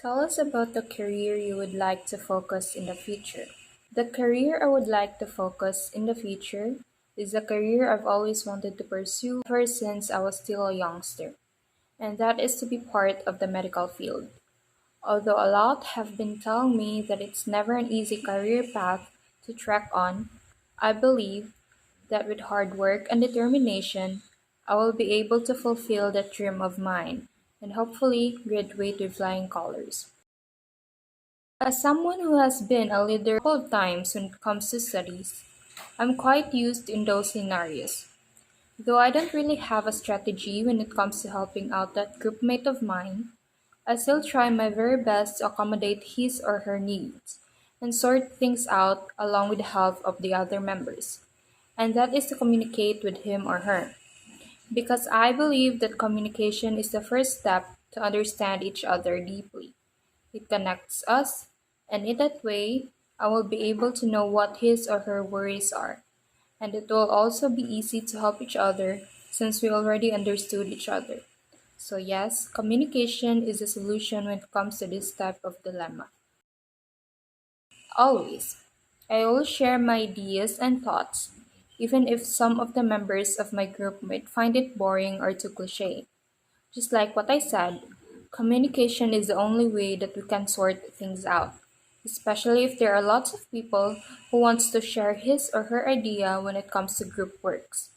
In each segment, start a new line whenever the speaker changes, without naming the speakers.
Tell us about the career you would like to focus in the future. The career I would like to focus in the future is a career I've always wanted to pursue ever since I was still a youngster, and that is to be part of the medical field. Although a lot have been telling me that it's never an easy career path to trek on, I believe that with hard work and determination, I will be able to fulfill that dream of mine and hopefully graduate with flying colors. As someone who has been a leader a couple of times when it comes to studies, I'm quite used in those scenarios. Though I don't really have a strategy when it comes to helping out that groupmate of mine, I still try my very best to accommodate his or her needs and sort things out along with the help of the other members. And that is to communicate with him or her. Because I believe that communication is the first step to understand each other deeply. It connects us, and in that way, I will be able to know what his or her worries are. And it will also be easy to help each other since we already understood each other. So, yes, communication is a solution when it comes to this type of dilemma. Always. I always share my ideas and thoughts, even if some of the members of my group might find it boring or too cliche. Just like what I said, communication is the only way that we can sort things out, especially if there are lots of people who wants to share his or her idea when it comes to group works.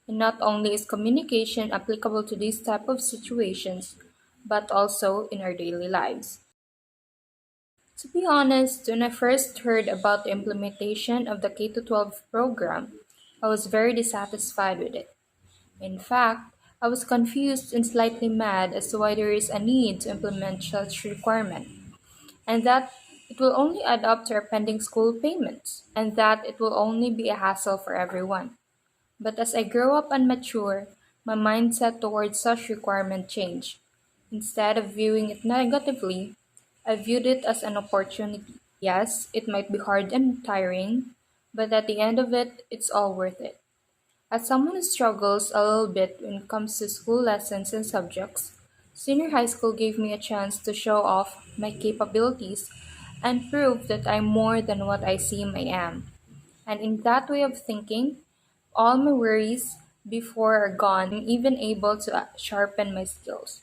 And not only is communication applicable to these type of situations, but also in our daily lives. To be honest, when I first heard about the implementation of the K-12 program, I was very dissatisfied with it. In fact, I was confused and slightly mad as to why there is a need to implement such requirement, and that it will only add up to our pending school payments, and that it will only be a hassle for everyone. But as I grow up and mature, my mindset towards such requirement changed. Instead of viewing it negatively, I viewed it as an opportunity. Yes, it might be hard and tiring, but at the end of it, it's all worth it. As someone who struggles a little bit when it comes to school lessons and subjects, senior high school gave me a chance to show off my capabilities and prove that I'm more than what I seem I am. And in that way of thinking, all my worries before are gone. I'm even able to sharpen my skills.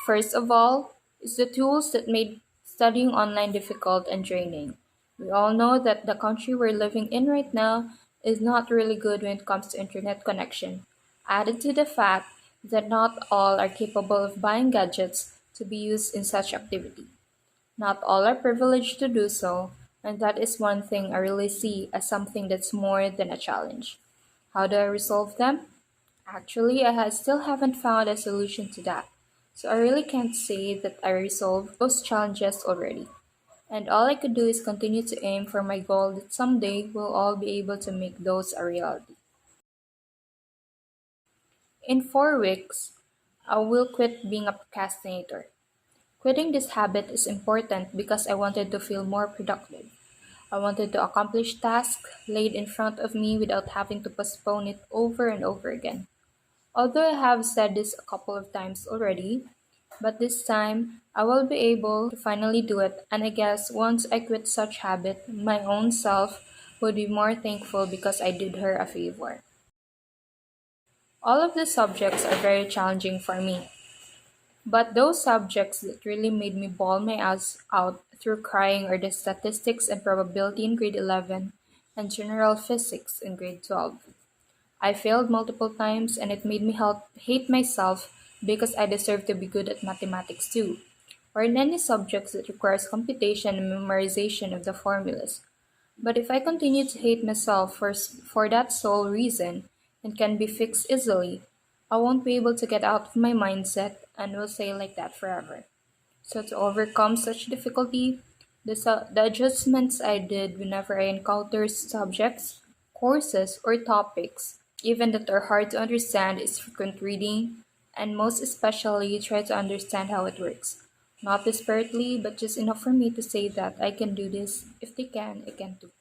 First of all, is the tools that made studying online difficult and draining. We all know that the country we're living in right now is not really good when it comes to internet connection. Added to the fact that not all are capable of buying gadgets to be used in such activity. Not all are privileged to do so, and that is one thing I really see as something that's more than a challenge. How do I resolve them? Actually, still haven't found a solution to that. So I really can't say that I resolved those challenges already. And all I could do is continue to aim for my goal that someday we'll all be able to make those a reality. In 4 weeks, I will quit being a procrastinator. Quitting this habit is important because I wanted to feel more productive. I wanted to accomplish tasks laid in front of me without having to postpone it over and over again. Although I have said this a couple of times already, but this time I will be able to finally do it, and I guess once I quit such habit, my own self would be more thankful because I did her a favor. All of the subjects are very challenging for me, but those subjects that really made me bawl my ass out through crying are the statistics and probability in grade 11 and general physics in grade 12. I failed multiple times and it made me hate myself because I deserve to be good at mathematics too, or in any subjects that requires computation and memorization of the formulas. But if I continue to hate myself for that sole reason and can be fixed easily, I won't be able to get out of my mindset and will stay like that forever. So to overcome such difficulty, the adjustments I did whenever I encounter subjects, courses, or topics, even that are hard to understand, is frequent reading, and most especially try to understand how it works. Not desperately, but just enough for me to say that I can do this. If they can, I can too.